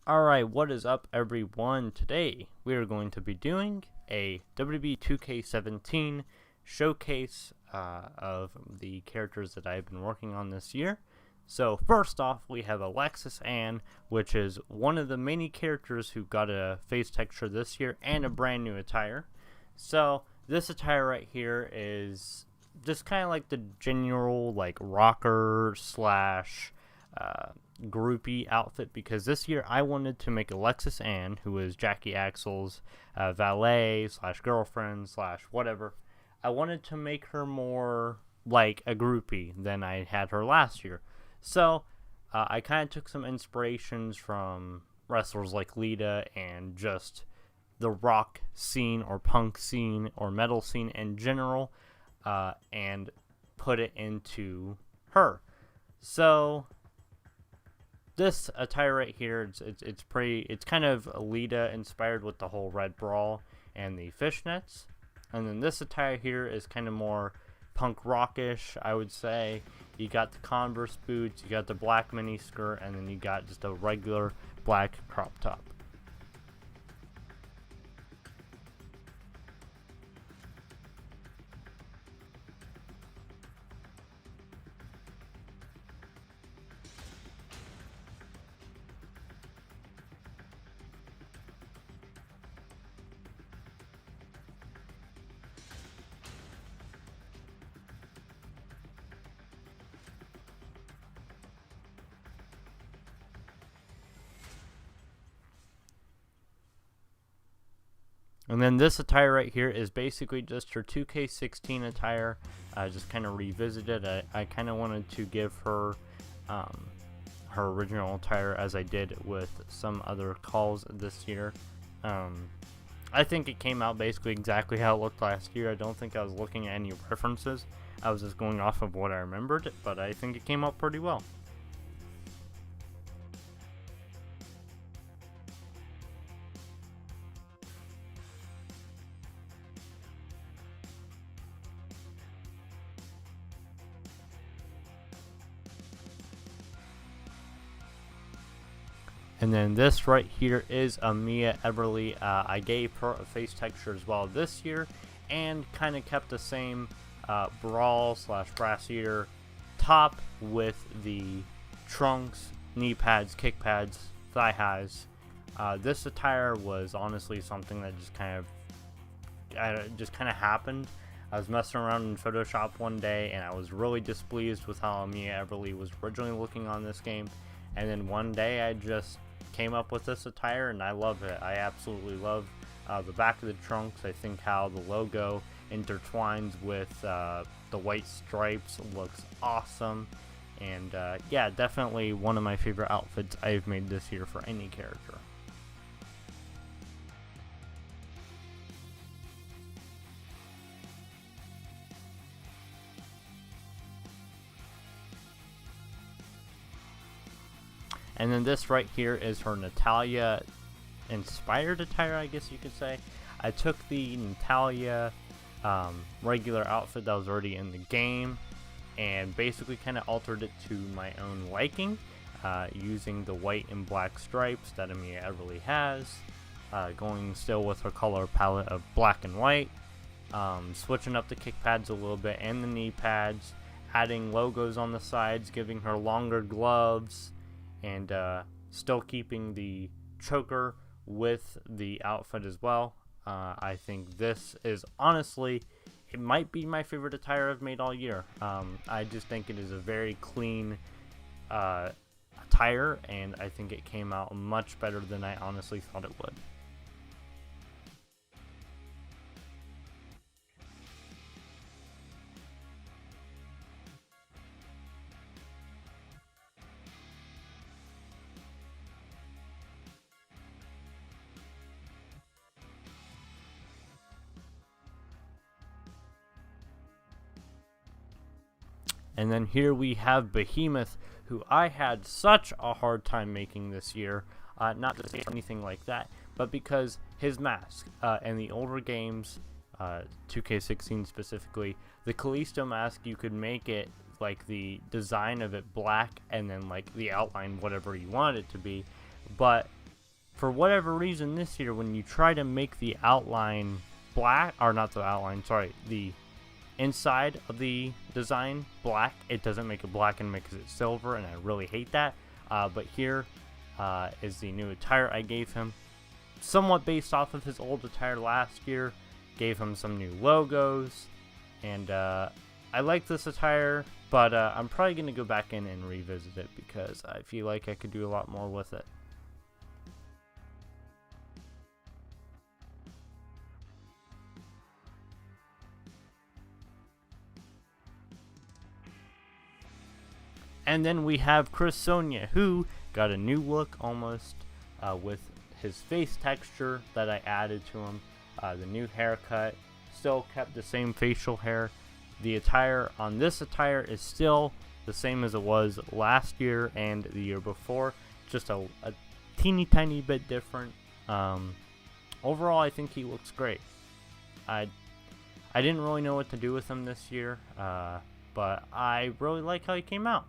Alright, what is up everyone? Today we are going to be doing a WWE 2K17 showcase of the characters that I've been working on this year. So first off, we have Alexis Ann, which is one of the many characters who got a face texture this year and a brand new attire. So this attire right here is just kind of like the general like rocker slash groupie outfit, because this year I wanted to make Alexis Ann, who is Jackie AXEL's valet slash girlfriend slash whatever. I wanted to make her more like a groupie than I had her last year. So I kind of took some inspirations from wrestlers like Lita and just the rock scene or punk scene or metal scene in general, and put it into her. So this attire right here, it's kind of Lita inspired with the whole red bra and the fishnets. And then this attire here is kind of more punk rockish, I would say. You got the Converse boots, you got the black mini skirt, and then you got just a regular black crop top. And then this attire right here is basically just her 2K16 attire. I just kind of revisited. I kind of wanted to give her her original attire as I did with some other calls this year. I think it came out basically exactly how it looked last year. I don't think I was looking at any references. I was just going off of what I remembered, but I think it came out pretty well. And then this right here is AMIYA Everly. I gave her a face texture as well this year, and kind of kept the same bra slash brass eater top with the trunks, knee pads, kick pads, thigh highs. This attire was honestly something that just kind of happened. I was messing around in Photoshop one day, and I was really displeased with how AMIYA Everly was originally looking on this game. And then one day I just came up with this attire, and I love it. I absolutely love the back of the trunks. I think how the logo intertwines with the white stripes looks awesome. And yeah, definitely one of my favorite outfits I've made this year for any character. And then this right here is her Natalya inspired attire, I guess you could say. I took the Natalya regular outfit that was already in the game and basically kind of altered it to my own liking, using the white and black stripes that AMIYA Everly has, going still with her color palette of black and white, switching up the kick pads a little bit and the knee pads, adding logos on the sides, giving her longer gloves, and still keeping the choker with the outfit as well. I think this is honestly, it might be my favorite attire I've made all year. I just think it is a very clean attire, and I think it came out much better than I honestly thought it would. And then here we have Behemoth, who I had such a hard time making this year. Not to say anything like that, but because his mask in the older games, 2K16 specifically, the Kalisto mask, you could make it like the design of it black and then like the outline whatever you want it to be, but for whatever reason this year, when you try to make the outline black, or not the outline, sorry, the inside of the design black, it doesn't make it black and makes it silver, and I really hate that. But here is the new attire I gave him, somewhat based off of his old attire last year. Gave him some new logos, and I like this attire, but I'm probably going to go back in and revisit it because I feel like I could do a lot more with it. And then we have Chris Sonia, who got a new look almost with his face texture that I added to him. The new haircut, still kept the same facial hair. The attire on this attire is still the same as it was last year and the year before, just a teeny tiny bit different. Overall, I think he looks great. I didn't really know what to do with him this year, but I really like how he came out.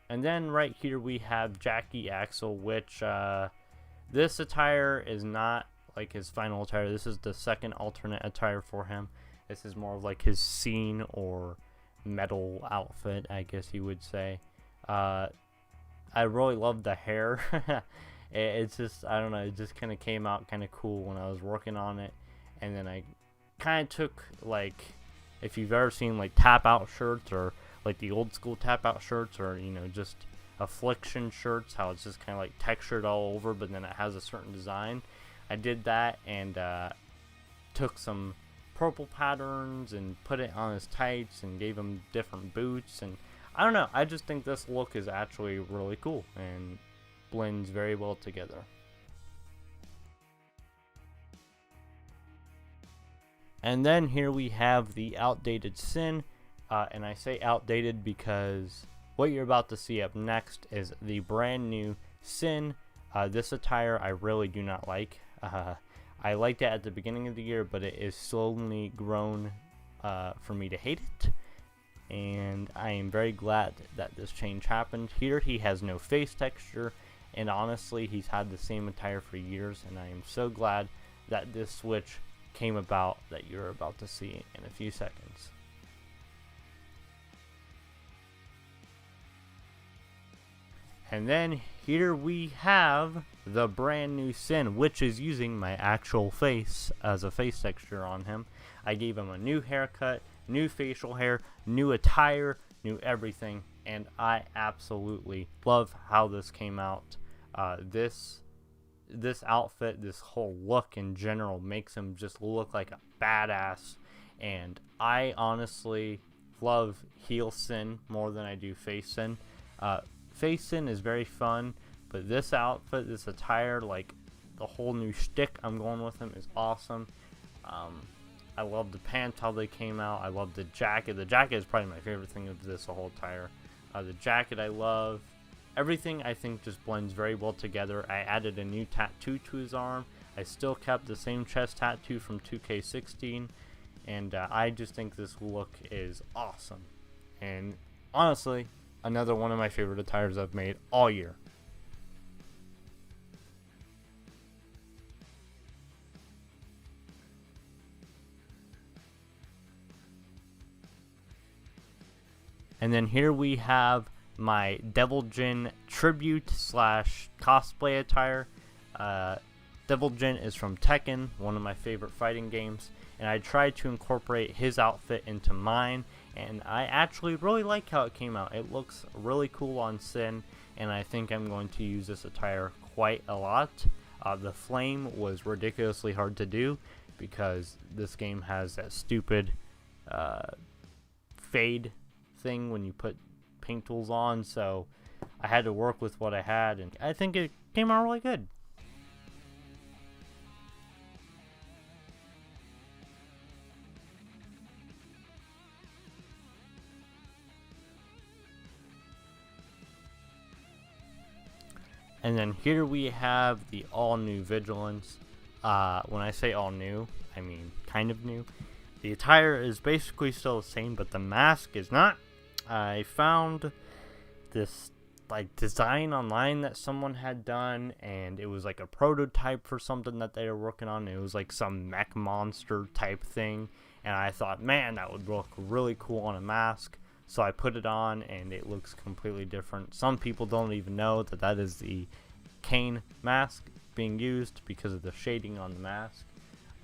And then right here we have Jackie AXEL, which this attire is not like his final attire. This is the second alternate attire for him. This is more of like his scene or metal outfit, I guess you would say. I really love the hair. It's just, I don't know, it just kind of came out kind of cool when I was working on it. And then I kind of took, like, if you've ever seen like tap out shirts, or like the old school tap out shirts, or you know, just affliction shirts, how it's just kind of like textured all over, but then it has a certain design. I did that and took some purple patterns and put it on his tights and gave him different boots, and I don't know, I just think this look is actually really cool and blends very well together. And then here we have the outdated Sin, and I say outdated because what you're about to see up next is the brand new Sin. This attire I really do not like. I liked it at the beginning of the year, but it is slowly grown for me to hate it. And I am very glad that this change happened. Here he has no face texture, and honestly he's had the same attire for years, and I am so glad that this switch came about that you're about to see in a few seconds. And then here we have the brand new Sin, which is using my actual face as a face texture on him. I gave him a new haircut, new facial hair, new attire, new everything, and I absolutely love how this came out. This outfit, this whole look in general, makes him just look like a badass, and I honestly love heel Sin more than I do face Sin. Face Sin is very fun, but this outfit, this attire, like the whole new shtick I'm going with him is awesome. I love the pants, how they came out. I love the jacket. The jacket is probably my favorite thing of this whole attire. The jacket I love. Everything I think just blends very well together. I added a new tattoo to his arm. I still kept the same chest tattoo from 2K16, and I just think this look is awesome. And honestly, another one of my favorite attires I've made all year. And then here we have my Devil Jin tribute slash cosplay attire. Devil Jin is from Tekken, one of my favorite fighting games, and I tried to incorporate his outfit into mine, and I actually really like how it came out. It looks really cool on Sin, and I think I'm going to use this attire quite a lot. The flame was ridiculously hard to do because this game has that stupid fade thing when you put paint tools on, so I had to work with what I had, and I think it came out really good. And then here we have the all new Vigilance. When I say all new, I mean kind of new. The attire is basically still the same, but the mask is not. I found this like design online that someone had done, and it was like a prototype for something that they were working on. It was like some mech monster type thing, and I thought, man, that would look really cool on a mask. So I put it on, and it looks completely different. Some people don't even know that that is the Kane mask being used because of the shading on the mask.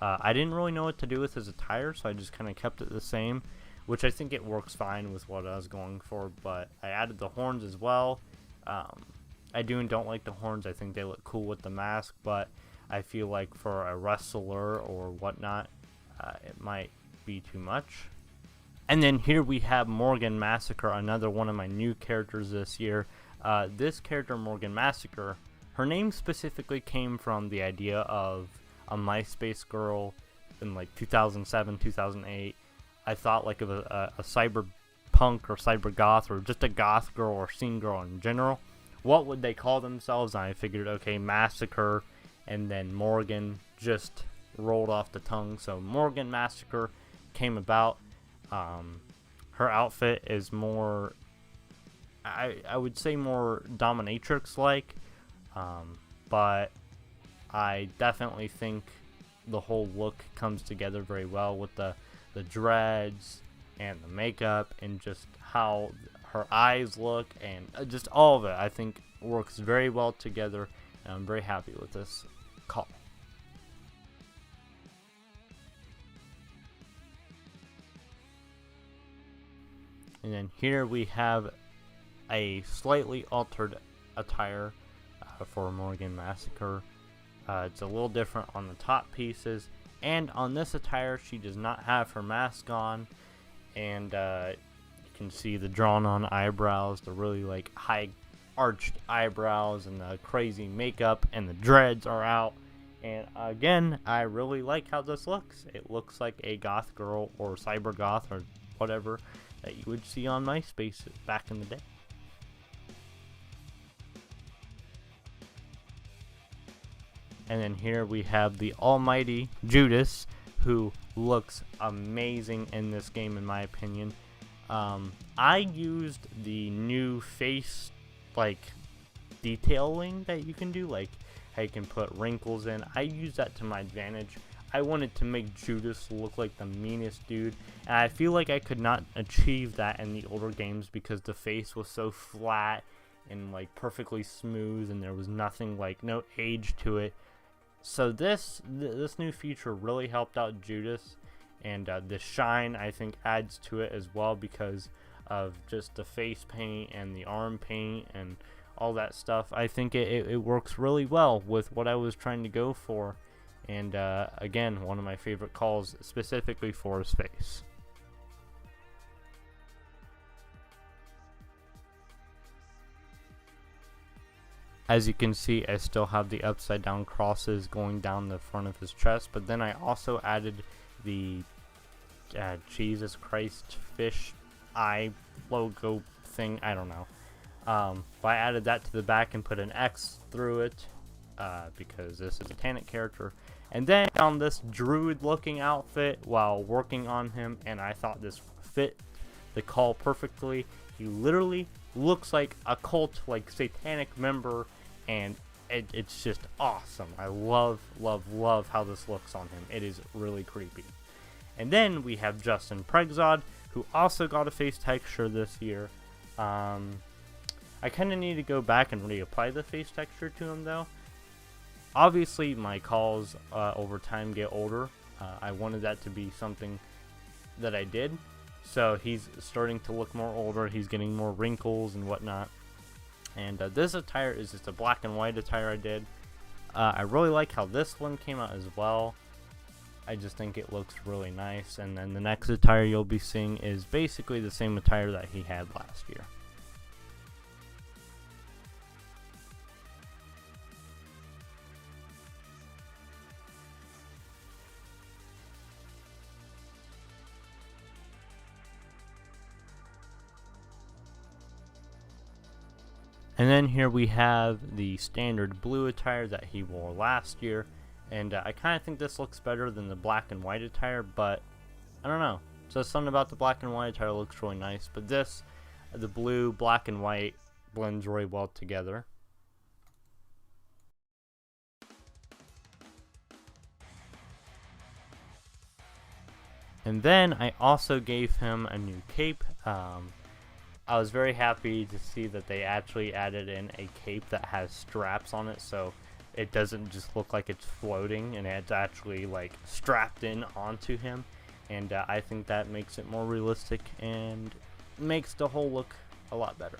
I didn't really know what to do with his attire, so I just kind of kept it the same, which I think it works fine with what I was going for. But I added the horns as well. I do and don't like the horns. I think they look cool with the mask, but I feel like for a wrestler or whatnot, it might be too much. And then here we have Morgan Massacre, another one of my new characters this year. This character, Morgan Massacre, her name specifically came from the idea of a MySpace girl in like 2007, 2008. I thought like of a cyberpunk or cybergoth or just a goth girl or scene girl in general. What would they call themselves? And I figured, okay, Massacre, and then Morgan just rolled off the tongue. So Morgan Massacre came about. Her outfit is more, I would say more dominatrix-like, but I definitely think the whole look comes together very well with the dreads and the makeup and just how her eyes look and just all of it. I think works very well together, and I'm very happy with this call. And then here we have a slightly altered attire for Morgan Massacre. It's a little different on the top pieces, and on this attire she does not have her mask on, and you can see the drawn on eyebrows, the really like high arched eyebrows, and the crazy makeup, and the dreads are out. And again, I really like how this looks. It looks like a goth girl or cyber goth or whatever that you would see on MySpace back in the day. And then here we have the almighty Judas, who looks amazing in this game in my opinion. I used the new face like detailing that you can do, like how you can put wrinkles in. I used that to my advantage. I wanted to make Judas look like the meanest dude, and I feel like I could not achieve that in the older games because the face was so flat and like perfectly smooth, and there was nothing, like no age to it. So this new feature really helped out Judas, and the shine I think adds to it as well because of just the face paint and the arm paint and all that stuff. I think it works really well with what I was trying to go for. And again, one of my favorite calls specifically for his face. As you can see, I still have the upside down crosses going down the front of his chest, but then I also added the Jesus Christ fish eye logo thing. I don't know. But I added that to the back and put an X through it because this is a Tannic character. And then on this druid looking outfit while working on him, and I thought this fit the call perfectly. He literally looks like a cult, like satanic member, and it's just awesome. I love how this looks on him. It is really creepy. And then we have Justin Pregzod, who also got a face texture this year. I kind of need to go back and reapply the face texture to him though. Obviously, my calls over time get older. I wanted that to be something that I did. So he's starting to look more older. He's getting more wrinkles and whatnot. And this attire is just a black and white attire I did. I really like how this one came out as well. I just think it looks really nice. And then the next attire you'll be seeing is basically the same attire that he had last year. And then here we have the standard blue attire that he wore last year, and I kind of think this looks better than the black and white attire, but I don't know. So something about the black and white attire looks really nice, but this, the blue, black, and white blends really well together. And then I also gave him a new cape. I was very happy to see that they actually added in a cape that has straps on it, so it doesn't just look like it's floating, and it's actually like strapped in onto him. And I think that makes it more realistic and makes the whole look a lot better.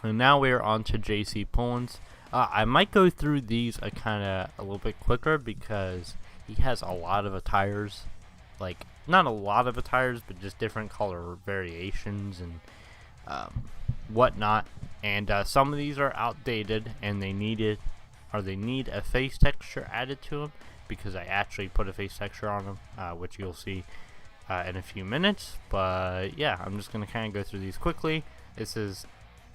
And now we're on to JC Pullins. I might go through these a little bit quicker because he has a lot of attires. Like, not a lot of attires, but just different color variations and whatnot. And some of these are outdated and they need a face texture added to them, because I actually put a face texture on them, which you'll see in a few minutes. But yeah, I'm just going to kind of go through these quickly. This is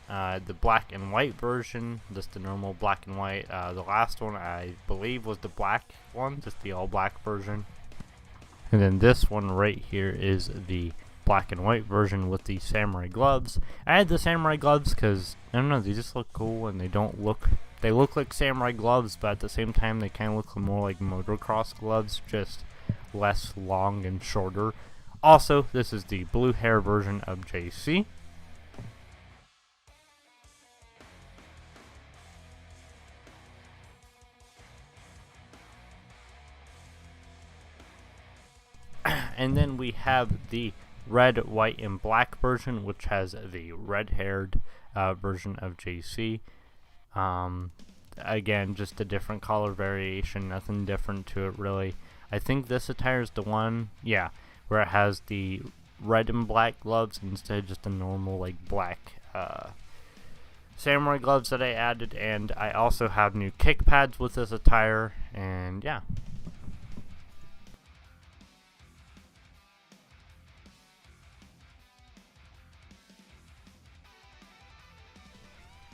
the black and white version, just the normal black and white. The last one I believe was the black one, just the all black version. And then this one right here is the black and white version with the samurai gloves. I had the samurai gloves because, I don't know, they just look cool, and they look like samurai gloves, but at the same time they kind of look more like motocross gloves, just less long and shorter. Also, this is the blue hair version of JC. And then we have the red, white, and black version, which has the red-haired version of JC. Again, just a different color variation, nothing different to it really. I think this attire is the one, yeah, where it has the red and black gloves instead of just the normal like black samurai gloves that I added. And I also have new kick pads with this attire, and yeah.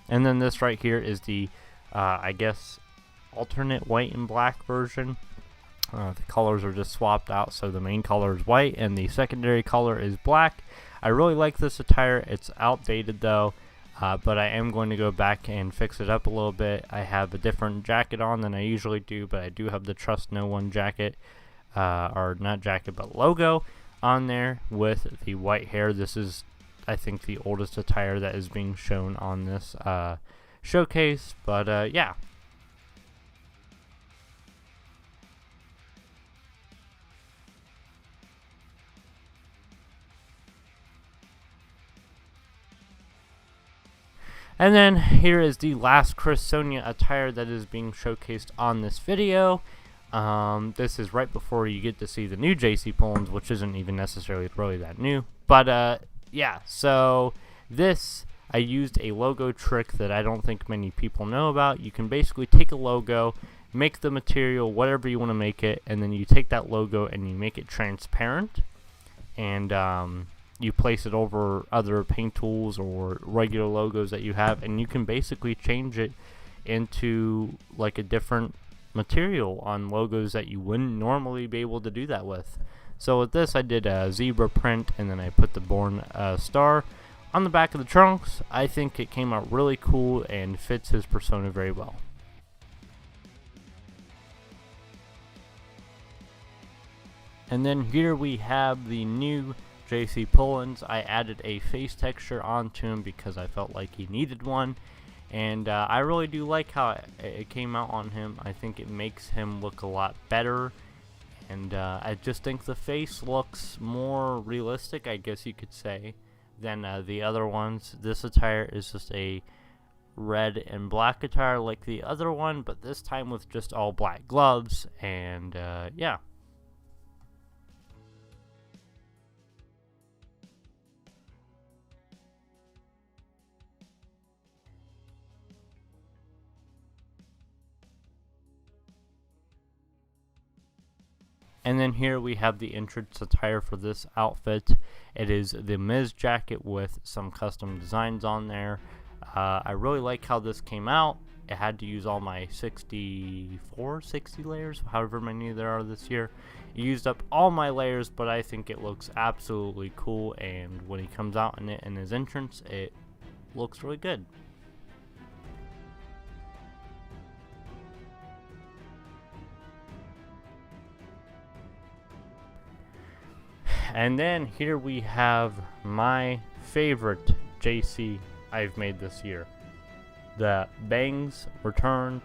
And then this right here is the, I guess, alternate white and black version. The colors are just swapped out, so the main color is white and the secondary color is black. I really like this attire. It's outdated though, but I am going to go back and fix it up a little bit. I have a different jacket on than I usually do, but I do have the Trust No One jacket, or not jacket, but logo on there with the white hair. This is, I think, the oldest attire that is being shown on this showcase, but yeah. And then here is the last Chris Sonia attire that is being showcased on this video. This is right before you get to see the new JC Pullins, which isn't even necessarily really that new, but yeah, so this, I used a logo trick that I don't think many people know about. You can basically take a logo, make the material whatever you want to make it, and then you take that logo and you make it transparent, and you place it over other paint tools or regular logos that you have, and you can basically change it into like a different material on logos that you wouldn't normally be able to do that with. So with this, I did a zebra print, and then I put the Born star on the back of the trunks. I think it came out really cool and fits his persona very well. And then here we have the new JC Pullins. I added a face texture onto him because I felt like he needed one, and I really do like how it came out on him. I think it makes him look a lot better. And I just think the face looks more realistic, I guess you could say, than the other ones. This attire is just a red and black attire like the other one, but this time with just all black gloves, and yeah. And then here we have the entrance attire for this outfit. It is the Miz jacket with some custom designs on there. I really like how this came out. It had to use all my 60 layers, however many there are this year. It used up all my layers, but I think it looks absolutely cool, and when he comes out in it in his entrance, it looks really good. And then here we have my favorite JC I've made this year. The bangs returned.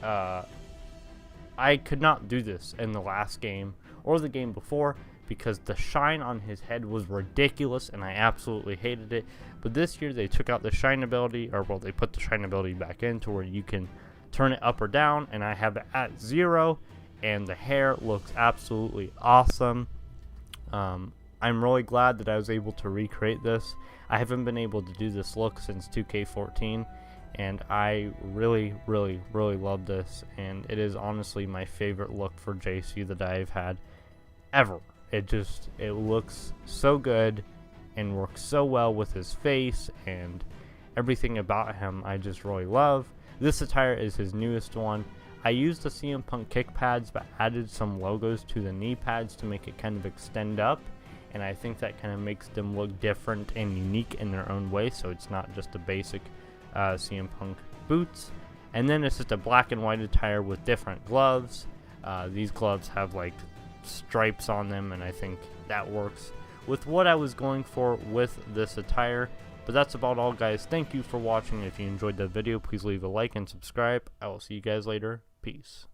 I could not do this in the last game or the game before because the shine on his head was ridiculous and I absolutely hated it. But this year they took out the shine ability, or well, they put the shine ability back in to where you can turn it up or down, and I have it at 0, and the hair looks absolutely awesome. I'm really glad that I was able to recreate this. I haven't been able to do this look since 2K14, and I really love this, and it is honestly my favorite look for JC that I've had ever. It looks so good and works so well with his face and everything about him. I just really love. This attire is his newest one. I used the CM Punk kick pads but added some logos to the knee pads to make it kind of extend up, and I think that kind of makes them look different and unique in their own way, so it's not just a basic CM Punk boots. And then it's just a black and white attire with different gloves. These gloves have like stripes on them, and I think that works with what I was going for with this attire. But that's about all, guys. Thank you for watching. If you enjoyed the video, please leave a like and subscribe. I will see you guys later. Peace.